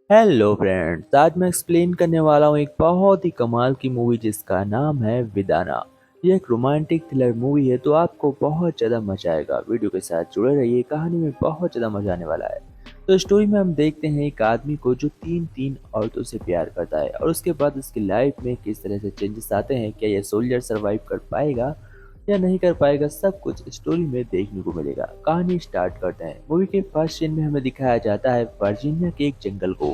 Hello friends, आज मैं explain करने वाला हूँ एक बहुत ही कमाल की मूवी जिसका नाम है विदाना। ये एक रोमांटिक थ्रिलर मूवी है, तो आपको बहुत ज़्यादा मजा आएगा। वीडियो के साथ जुड़े रहिए, कहानी में बहुत ज़्यादा मजा आने वाला है। तो स्टोरी में हम देखते हैं एक आदमी को जो तीन तीन औरतों से प्यार करता है और उसके बाद उसकी लाइफ में किस तरह से चेंजेस आते हैं। क्या यह सोल्जर सरवाइव कर पाएगा या नहीं कर पाएगा, सब कुछ स्टोरी में देखने को मिलेगा। कहानी स्टार्ट करते हैं। मूवी के फर्स्ट सीन में हमें दिखाया जाता है वर्जीनिया के एक जंगल को,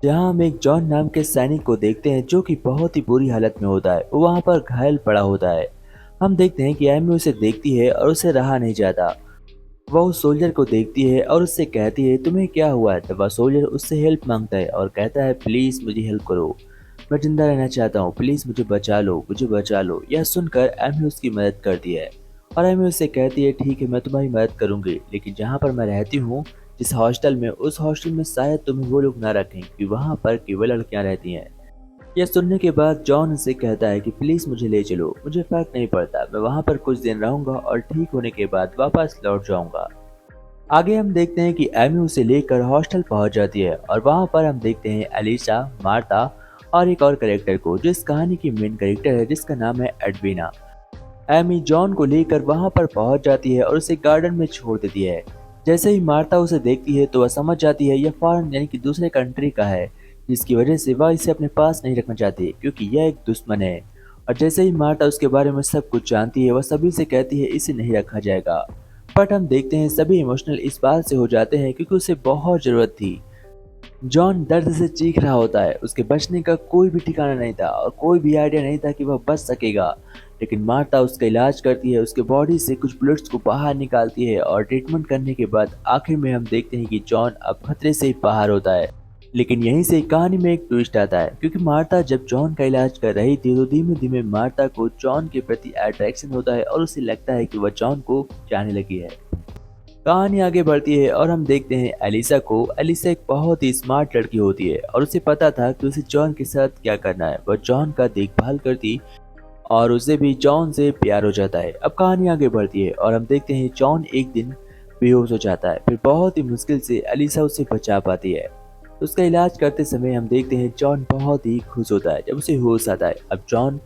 जहां हम एक जॉन नाम के सैनिक को देखते हैं जो कि बहुत ही बुरी हालत में होता है। वो वहां पर घायल पड़ा होता है। हम देखते हैं कि एमी उसे देखती है और उसे रहा नहीं जाता। वह उस सोल्जर को देखती है और उससे कहती है तुम्हें क्या हुआ है। तब वह सोल्जर उससे हेल्प मांगता है और कहता है प्लीज मुझे हेल्प करो, मैं जिंदा रहना चाहता हूँ, प्लीज मुझे बचा लो, मुझे बचा लो। यह सुनकर एमी उसकी मदद करती है और एमी उससे कहती है ठीक है, मैं तुम्हारी मदद करूंगी, लेकिन जहाँ पर मैं रहती हूँ, जिस हॉस्टल में, उस हॉस्टल में शायद तुम्हें वो लोग ना रखें कि वहाँ पर केवल लड़कियां रहती हैं। यह सुनने के बाद जॉन उसे कहता है कि प्लीज मुझे ले चलो, मुझे फर्क नहीं पड़ता, मैं वहाँ पर कुछ दिन रहूंगा और ठीक होने के बाद वापस लौट जाऊंगा। आगे हम देखते हैं कि एमी उसे लेकर हॉस्टल पहुंच जाती है और वहां पर हम देखते हैं एलिसा, मार्ता और एक और कैरेक्टर को जो इस कहानी की मेन कैरेक्टर है, जिसका नाम है एडवीना। एमी जॉन को लेकर वहां पर पहुंच जाती है और उसे गार्डन में छोड़ देती है। जैसे ही मार्ता उसे देखती है तो वह समझ जाती है यह फॉरेन यानी कि दूसरे कंट्री का है, जिसकी वजह से वह इसे अपने पास नहीं रखना चाहती क्योंकि यह एक दुश्मन है। और जैसे ही मार्ता उसके बारे में सब कुछ जानती है, वह सभी से कहती है इसे नहीं रखा जाएगा। बट हम देखते हैं सभी इमोशनल इस बात से हो जाते हैं क्योंकि उसे बहुत जरूरत थी। जॉन दर्द से चीख रहा होता है, उसके बचने का कोई भी ठिकाना नहीं था और कोई भी आइडिया नहीं था कि वह बच सकेगा। लेकिन मार्ता उसका इलाज करती है, उसके बॉडी से कुछ बुलेट्स को बाहर निकालती है और ट्रीटमेंट करने के बाद आखिर में हम देखते हैं कि जॉन अब खतरे से बाहर होता है। लेकिन यहीं से कहानी में एक ट्विस्ट आता है क्योंकि मार्ता जब जॉन का इलाज कर रही थी तो धीमे धीमे मार्ता को जॉन के प्रति अट्रैक्शन होता है और उसे लगता है कि वह जॉन को चाहने लगी है। कहानी आगे बढ़ती है और हम देखते हैं एलिसा को। एलिसा एक बहुत ही स्मार्ट लड़की होती है और उसे पता था कि उसे जॉन के साथ क्या करना है। वह जॉन का देखभाल करती और उसे भी जॉन से प्यार हो जाता है। अब कहानी आगे बढ़ती है और हम देखते हैं जॉन एक दिन बेहोश हो जाता है, फिर बहुत ही मुश्किल से एलिसा उसे बचा पाती है। उसका इलाज करते समय हम देखते हैं जॉन बहुत ही खुश होता है जब उसे होश आता है। अब जॉन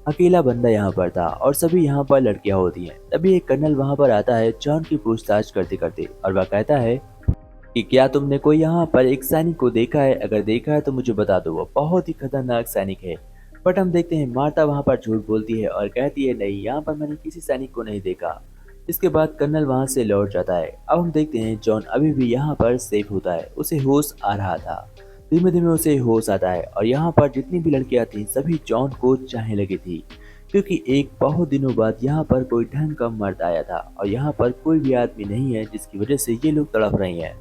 अकेला बंदा यहाँ पर था और सभी यहाँ पर लड़कियां होती हैं। तभी एक कर्नल वहाँ पर आता है जॉन की पूछताछ करते करते और वह कहता है कि क्या तुमने कोई यहाँ पर एक सैनिक को देखा है, अगर देखा है तो मुझे बता दो, वो बहुत ही खतरनाक सैनिक है। बट हम देखते हैं मार्ता वहाँ पर झूठ बोलती है और कहती है नहीं, यहाँ पर मैंने किसी सैनिक को नहीं देखा। इसके बाद कर्नल वहाँ से लौट जाता है। अब हम देखते हैं जॉन अभी भी यहाँ पर सेफ होता है, उसे होश आ रहा था। धीमे धीमे उसे होश आता है और यहाँ पर जितनी भी लड़कियां थी सभी जॉन को चाहने लगी थी क्योंकि एक बहुत दिनों बाद यहाँ पर कोई ढंग का मर्द आया था और यहाँ पर कोई भी आदमी नहीं है, जिसकी वजह से ये लोग तड़प रहे हैं।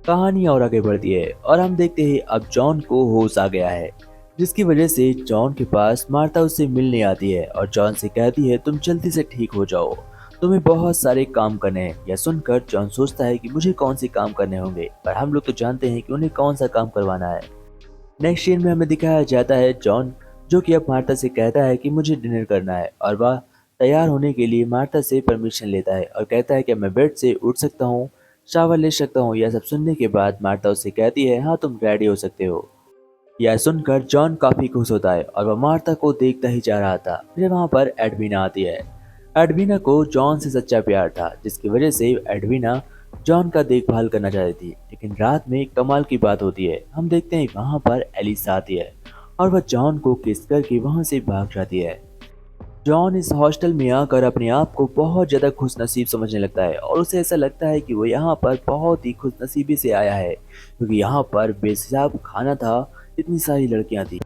कहानी और आगे बढ़ती है और हम देखते हैं अब जॉन को होश आ गया है, जिसकी वजह से जॉन के पास मार्ता उससे मिलने आती है और जॉन से कहती है तुम जल्दी से ठीक हो जाओ, तुम्हें बहुत सारे काम करने हैं। यह सुनकर जॉन सोचता है कि मुझे कौन से काम करने होंगे, पर हम लोग तो जानते हैं कि उन्हें कौन सा काम करवाना है। नेक्स्ट सीन में हमें दिखाया जाता है जॉन जो कि अब मार्ता से कहता है कि मुझे डिनर करना है और वह तैयार होने के लिए मार्ता से परमिशन लेता है और कहता है कि मैं बेड से उठ सकता हूँ, शावर ले सकता हूँ। यह सब सुनने के बाद मार्ता उससे कहती है हाँ तुम रेडी हो सकते हो। यह सुनकर जॉन काफी खुश होता है और वह मार्ता को देखता ही जा रहा था। फिर वहां पर एडवीना आती है। एडवीना को जॉन से सच्चा प्यार था, जिसकी वजह से एडवीना जॉन का देखभाल करना चाहती थी। लेकिन रात में कमाल की बात होती है, हम देखते हैं वहां पर एलिसा आती है और वह जॉन को किस करके वहां से भाग जाती है। जॉन इस हॉस्टल में आकर अपने आप को बहुत ज्यादा खुश नसीब समझने लगता है और उसे ऐसा लगता है कि वो यहाँ पर बहुत ही खुश नसीबी से आया है क्योंकि यहाँ पर बेहिसाब खाना था, इतनी सारी लड़कियां थी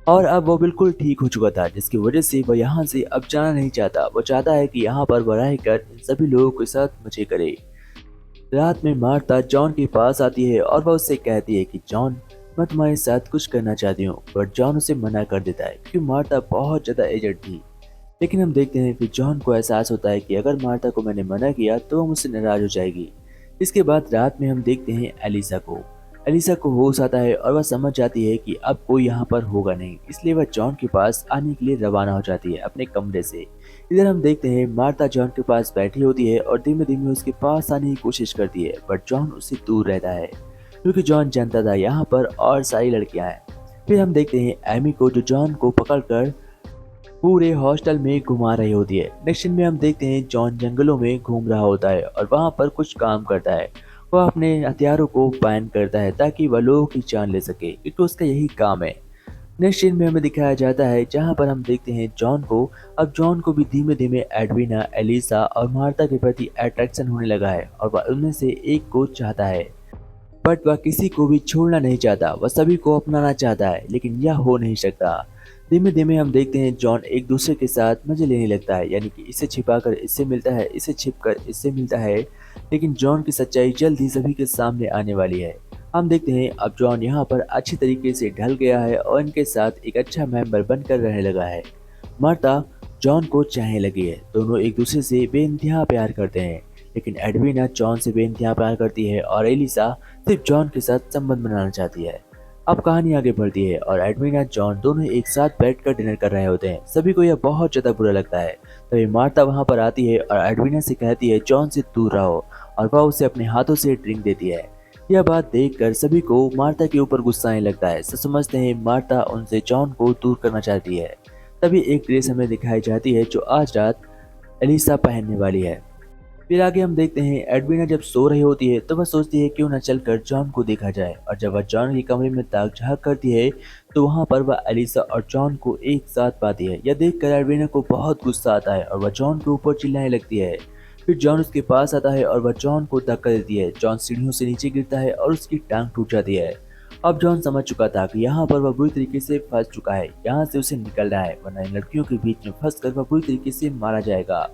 और अब वो बिल्कुल ठीक हो चुका था, जिसकी वजह से वह यहाँ से अब जाना नहीं चाहता। वो चाहता है कि यहाँ पर वह रहकर इन सभी लोगों के साथ मजे करे। रात में मार्ता जॉन के पास आती है और वह उससे कहती है कि जॉन मैं तुम्हारे साथ कुछ करना चाहती हूँ, बट जॉन उसे मना कर देता है क्योंकि मार्ता बहुत ज्यादा एजड थी। लेकिन हम देखते हैं कि जॉन को एहसास होता है कि अगर मार्ता को मैंने मना किया तो वो मुझसे नाराज हो जाएगी। इसके बाद रात में हम देखते हैं एलिसा को। एलिसा को होश आता है और वह समझ जाती है कि अब कोई यहाँ पर होगा नहीं, इसलिए वह जॉन के पास आने के लिए रवाना हो जाती है अपने कमरे से। इधर हम देखते हैं मार्ता जॉन के पास बैठी होती है और धीमे धीमे उसके पास आने की कोशिश करती है, बट जॉन उससे दूर रहता है। क्योंकि जॉन जानता था यहाँ पर और सारी लड़कियां हैं। फिर हम देखते हैं एमी को जो जॉन को पकड़कर पूरे हॉस्टल में घुमा रही होती है। नेक्स्ट सीन में हम देखते हैं जॉन जंगलों में घूम रहा होता है और वहाँ पर कुछ काम करता है। वह अपने हथियारों को बैन करता है ताकि वह लोगों की जान ले सके, क्योंकि उसका यही काम है। नेक्स्ट सीन में हमें दिखाया जाता है जहाँ पर हम देखते हैं जॉन को। अब जॉन को भी धीमे धीमे एडविना, एलिसा और मार्था के प्रति अट्रैक्शन होने लगा है और वह उनमें से एक को चाहता है। बट वह किसी को भी छोड़ना नहीं चाहता, वह सभी को अपनाना चाहता है, लेकिन यह हो नहीं सकता। धीमे धीमे हम देखते हैं जॉन एक दूसरे के साथ मजे लेने लगता है, यानी कि इसे छिपाकर इससे मिलता है, इसे छिपकर इससे मिलता है। लेकिन जॉन की सच्चाई जल्द ही सभी के सामने आने वाली है। हम देखते हैं अब जॉन यहाँ पर अच्छी तरीके से ढल गया है और इनके साथ एक अच्छा मेंबर बनकर रहने लगा है। मार्था जॉन को चाहने लगी है, दोनों एक दूसरे से बेइंतहा प्यार करते हैं। लेकिन एडविना जॉन से बेइंतहा प्यार करती है और एलिसा सिर्फ जॉन के साथ संबंध बनाना चाहती है। अब कहानी आगे बढ़ती है और एडविना जॉन दोनों एक साथ बैठकर डिनर कर रहे होते हैं। सभी को यह बहुत ज्यादा बुरा लगता है। तभी मार्था वहां पर आती है और एडविना से कहती है जॉन से दूर रहो, और वह उसे अपने हाथों से ड्रिंक देती है। यह बात देखकर सभी को मार्था के ऊपर गुस्सा आने लगता है। सब समझते हैं मार्था उनसे जॉन को दूर करना चाहती है। तभी एक ड्रेस हमें दिखाई जाती है जो आज रात एलिसा पहनने वाली है। फिर आगे हम देखते हैं एडविना जब सो रही होती है तो वह सोचती है क्यों न चलकर जॉन को देखा जाए, और जब वह जॉन के कमरे में ताक झाँक करती है तो वहां पर वह एलिसा और जॉन को एक साथ पाती है। यह देखकर एडविना को बहुत गुस्सा आता है और वह जॉन के ऊपर चिल्लाने लगती है। फिर जॉन उसके पास आता है और वह जॉन को धक्का देती है। जॉन सीढ़ियों से नीचे गिरता है और उसकी टांग टूट जाती है। अब जॉन समझ चुका था कि यहाँ पर वह बुरी तरीके से फंस चुका है, यहाँ से उसे निकलना है, वरना इन लड़कियों के बीच में फंसकर वह बुरी तरीके से मारा जाएगा।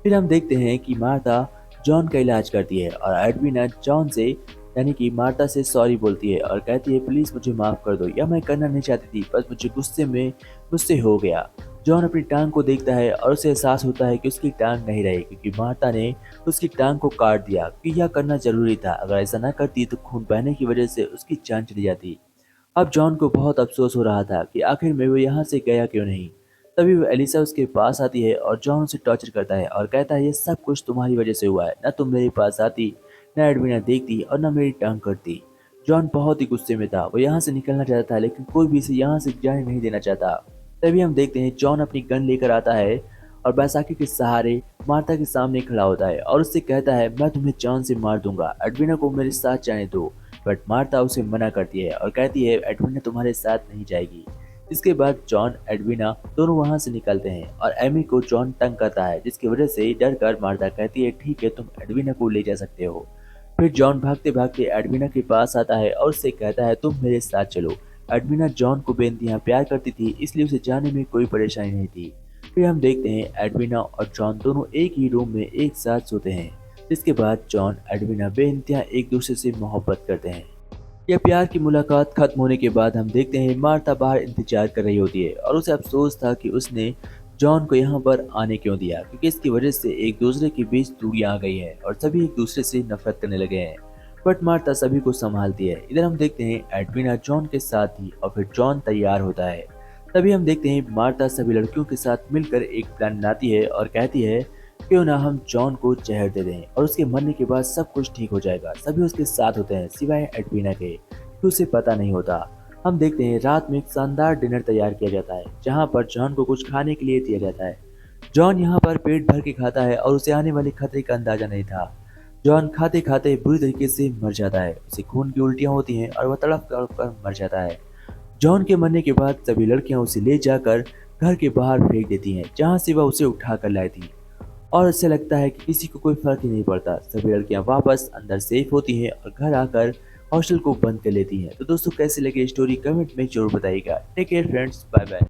फिर हम देखते हैं कि मार्था जॉन का इलाज करती है और एडविना जॉन से, यानी कि मार्था से सॉरी बोलती है और कहती है प्लीज मुझे माफ कर दो, यह मैं करना नहीं चाहती थी, बस मुझे गुस्से में मुझसे हो गया। जॉन अपनी टांग को देखता है और उसे एहसास होता है कि उसकी टांग नहीं रही, क्योंकि मार्था ने उसकी टांग को काट दिया। कि यह करना जरूरी था, अगर ऐसा न करती तो खून बहने की वजह से उसकी जान चली जाती। अब जॉन को बहुत अफसोस हो रहा था कि आखिर में वो यहाँ से गया क्यों नहीं। तभी वो एलिसा उसके पास आती है और जॉन उसे टॉर्चर करता है और कहता है ये सब कुछ तुम्हारी वजह से हुआ है, न तुम मेरे पास आती, न एडविना देखती और न मेरी टांग करती। जॉन बहुत ही गुस्से में था, वो यहाँ से निकलना चाहता था, लेकिन कोई भी इसे यहाँ से जाने नहीं देना चाहता। तभी हम देखते हैं जॉन अपनी गन लेकर आता है और बैसाखी के सहारे मार्था के सामने खड़ा होता है और उससे कहता है मैं तुम्हें जान से मार दूंगा, एडविना को मेरे साथ जाने दो। बट मार्था उसे मना करती है और कहती है एडविना तुम्हारे साथ नहीं जाएगी। इसके बाद जॉन एडविना दोनों वहां से निकलते हैं और एमी को जॉन तंग करता है, जिसकी वजह से डर कर मार्था कहती है ठीक है तुम एडविना को ले जा सकते हो। फिर जॉन भागते भागते एडविना के पास आता है और उससे कहता है तुम मेरे साथ चलो। एडविना जॉन को बेइंतहा प्यार करती थी, इसलिए उसे जाने में कोई परेशानी नहीं थी। फिर हम देखते हैं एडविना और जॉन दोनों एक ही रूम में एक साथ सोते हैं, जिसके बाद जॉन एडविना बेइंतहा एक दूसरे से मोहब्बत करते हैं। यह प्यार की मुलाकात खत्म होने के बाद हम देखते हैं मार्था बाहर इंतजार कर रही होती है और उसे अफसोस था कि उसने जॉन को यहाँ पर आने क्यों दिया, क्योंकि इसकी वजह से एक दूसरे के बीच दूरियां आ गई है और सभी एक दूसरे से नफरत करने लगे हैं। बट मार्था सभी को संभालती है। इधर हम देखते हैं एडविना जॉन के साथ थी और फिर जॉन तैयार होता है। तभी हम देखते हैं मार्था सभी लड़कियों के साथ मिलकर एक प्लान बनाती है और कहती है क्यों ना हम जॉन को जहर दे दें और उसके मरने के बाद सब कुछ ठीक हो जाएगा। सभी उसके साथ होते हैं सिवाय एडविना के, तो उसे पता नहीं होता। हम देखते हैं रात में एक शानदार डिनर तैयार किया जाता है जहां पर जॉन को कुछ खाने के लिए दिया जाता है। जॉन यहां पर पेट भर के खाता है और उसे आने वाले खतरे का अंदाजा नहीं था। जॉन खाते खाते बुरी तरीके से मर जाता है, उसे खून की उल्टियां होती हैं और वह तड़प तड़प कर मर जाता है। जॉन के मरने के बाद सभी लड़कियां उसे ले जाकर घर के बाहर फेंक देती हैं, जहां से वह उसे उठा कर लाई थी। और उससे लगता है कि किसी को कोई फर्क ही नहीं पड़ता। सभी लड़कियां वापस अंदर सेफ होती हैं और घर आकर हॉस्टल को बंद कर लेती हैं। तो दोस्तों कैसे लगे स्टोरी कमेंट में जरूर बताइएगा। Take care friends, bye bye.